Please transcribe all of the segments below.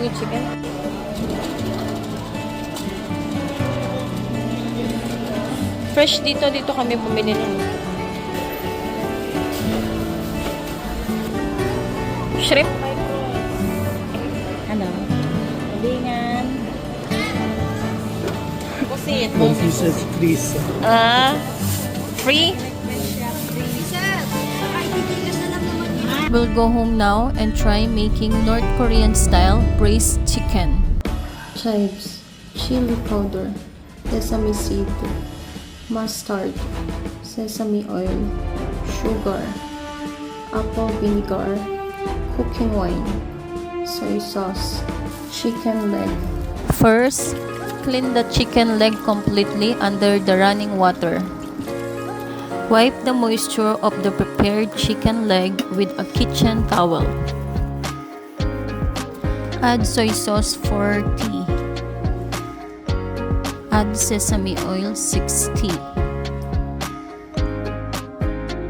with chicken. Fresh dito kami bumili nun. Shrimp. Ano? Bingan. Pusit. Confuses Chris. Free? We'll go home now and try making North Korean style braised chicken. Chives, chili powder, sesame seed, mustard, sesame oil, sugar, apple vinegar, cooking wine, soy sauce, chicken leg. First, clean the chicken leg completely under the running water. Wipe the moisture of the prepared chicken leg with a kitchen towel. Add soy sauce 4 tea. Add sesame oil 6 tea.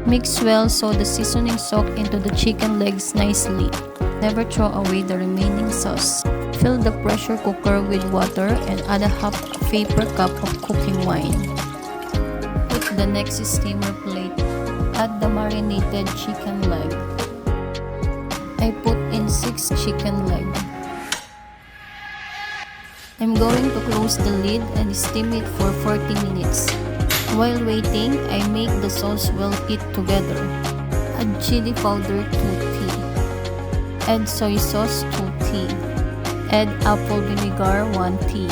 Mix well so the seasoning soak into the chicken legs nicely. Never throw away the remaining sauce. Fill the pressure cooker with water and add a half vapor cup of cooking wine. Put the next steamer plate. Add the marinated chicken leg. I put in 6 chicken leg. I'm going to close the lid and steam it for 40 minutes. While waiting, I make the sauce well heat together. Add chili powder 2 tea. Add soy sauce 2 tea. Add apple vinegar 1 tea.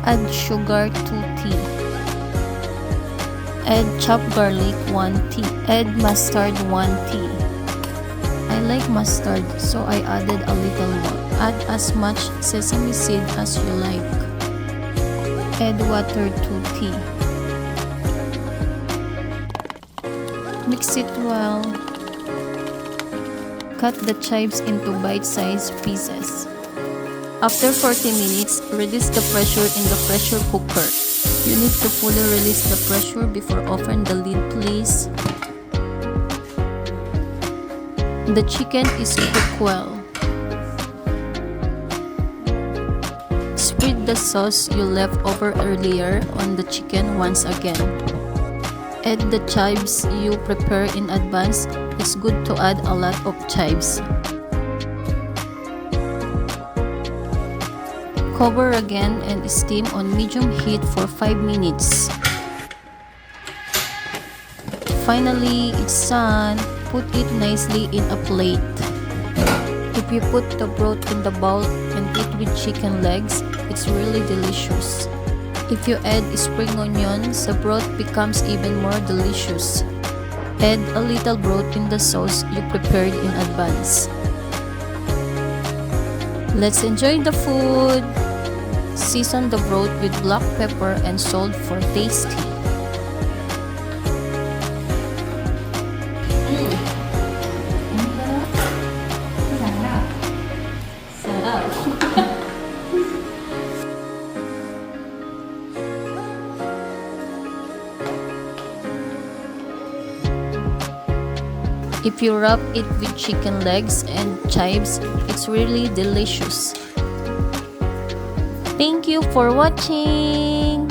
Add sugar 2 tea. Add chopped garlic 1 tea. Add mustard 1 tea. I like mustard, so I added a little more. Add as much sesame seed as you like. Add water 2 tea. Mix it well. Cut the chives into bite-sized pieces. After 40 minutes, release the pressure in the pressure cooker. You need to fully release the pressure before opening the lid, please. The chicken is cooked well. Spread the sauce you left over earlier on the chicken once again. Add the chives you prepare in advance. It's good to add a lot of chives. Cover again and steam on medium heat for 5 minutes. Finally, it's done. Put it nicely in a plate. If you put the broth in the bowl and eat with chicken legs, it's really delicious. If you add spring onions, the broth becomes even more delicious. Add a little broth in the sauce you prepared in advance. Let's enjoy the food! Season the broth with black pepper and salt for tasty. If you wrap it with chicken legs and chives, it's really delicious. Thank you for watching!